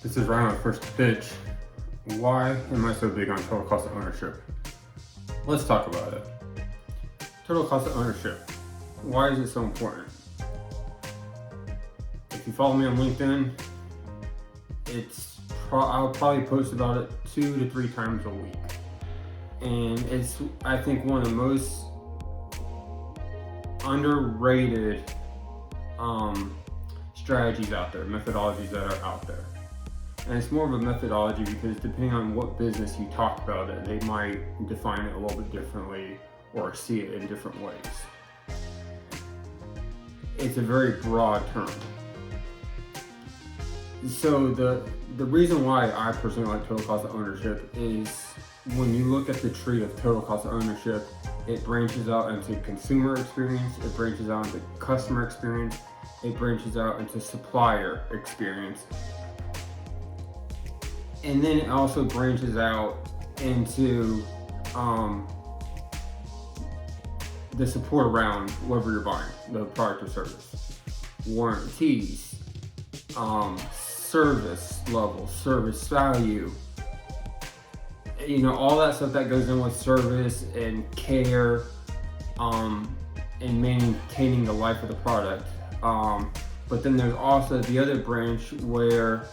This is Ryan with First Pitch. Why am I so big on total cost of ownership? Let's talk about it. Total cost of ownership. Why is it so important? If you follow me on LinkedIn, I'll probably post about it 2 to 3 times a week. And it's, I think, one of the most underrated strategies out there, methodologies that are out there. And it's more of a methodology because depending on what business you talk about it, they might define it a little bit differently or see it in different ways. It's a very broad term. So the reason why I personally like total cost of ownership is when you look at the tree of total cost of ownership, it branches out into consumer experience, it branches out into customer experience, it branches out into supplier experience. And then it also branches out into the support around whatever you're buying, the product or service. Warranties, service level, service value, all that stuff that goes in with service and care, and maintaining the life of the product. But then there's also the other branch where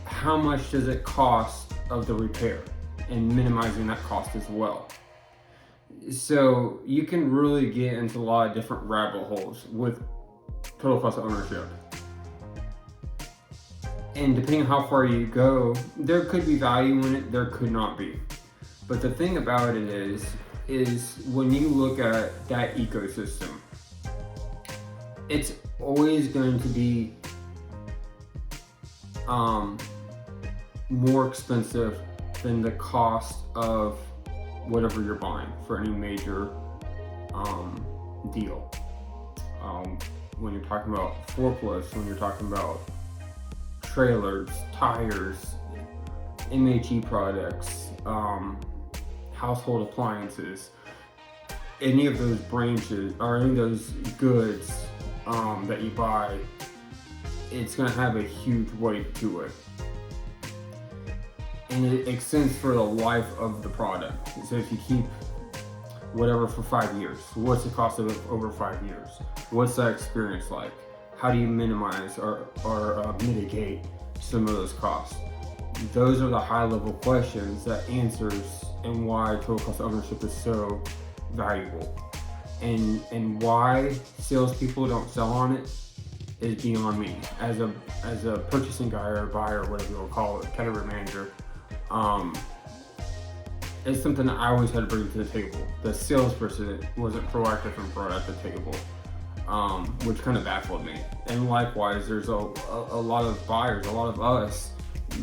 how much does it cost of the repair and minimizing that cost as well. So you can really get into a lot of different rabbit holes with total cost of ownership. And depending on how far you go, there could be value in it, there could not be. But the thing about it is when you look at that ecosystem, it's always going to be more expensive than the cost of whatever you're buying for any major deal. When you're talking about forklifts, when you're talking about trailers, tires, MHE products, household appliances, any of those branches or any of those goods that you buy, it's going to have a huge weight to it. And it extends for the life of the product. So if you keep whatever for 5 years, what's the cost of it over 5 years? What's that experience like? How do you minimize or mitigate some of those costs? Those are the high level questions that answers and why total cost of ownership is so valuable. And why salespeople don't sell on it is beyond me. As a purchasing guy or a buyer, or whatever you'll call it, category manager, it's something that I always had to bring to the table. The salesperson wasn't proactive and brought at the table, which kind of baffled me. And likewise, there's a lot of buyers, a lot of us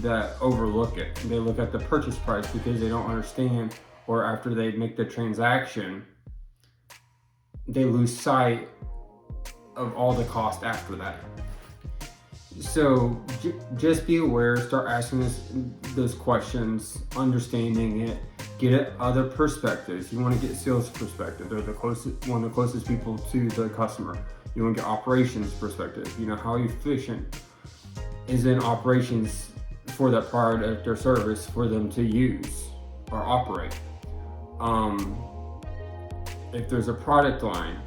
that overlook it. They look at the purchase price because they don't understand, or after they make the transaction, they lose sight of all the cost after that. So just be aware, start asking those questions, understanding it, get at other perspectives. You want to get sales perspective. They're one of the closest people to the customer. You want to get operations perspective. How efficient is in operations for that product or service for them to use or operate. If there's a product line,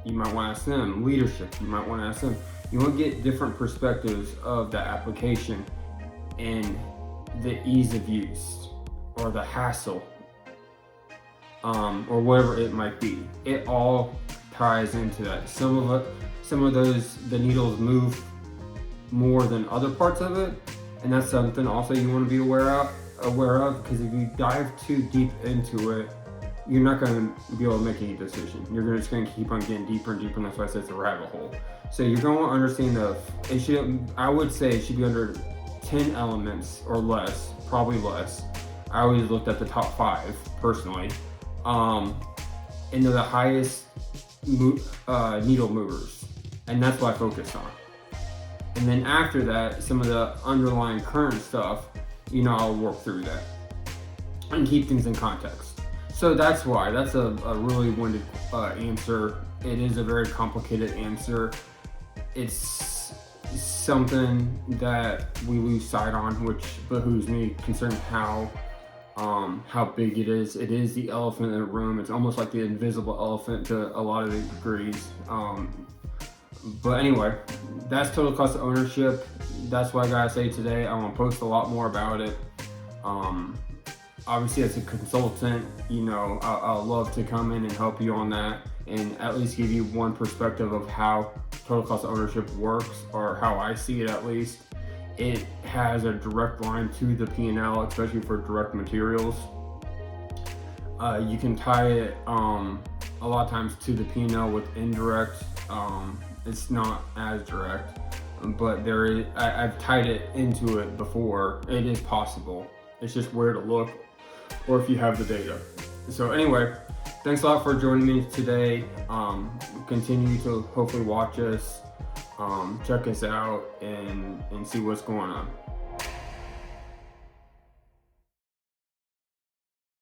you might want to ask them. Leadership, you might want to ask them. You want to get different perspectives of that application and the ease of use or the hassle, or whatever it might be. It all ties into that. Some of those, the needles move more than other parts of it, and that's something also you want to be aware of, because if you dive too deep into it, you're not going to be able to make any decision. You're just going to keep on getting deeper and deeper, and that's why I said it's a rabbit hole. So you're going to want to understand I would say it should be under 10 elements or less, probably less. I always looked at the top 5 personally. And they're the highest needle movers, and that's what I focused on. And then after that, some of the underlying current stuff, I'll work through that and keep things in context. So that's why. That's a really winded answer. It is a very complicated answer. It's something that we lose sight on, which behooves me concerning how big it is. It is the elephant in the room. It's almost like the invisible elephant to a lot of the degrees. But anyway, that's total cost of ownership. That's what I gotta say today. I'm gonna post a lot more about it. Obviously, as a consultant, I'll love to come in and help you on that, and at least give you one perspective of how total cost of ownership works, or how I see it at least. It has a direct line to the P&L, especially for direct materials. You can tie it a lot of times to the P&L with indirect. It's not as direct, but I've tied it into it before. It is possible. It's just where to look, or if you have the data. So anyway, thanks a lot for joining me today. Continue to hopefully watch us, check us out, and see what's going on.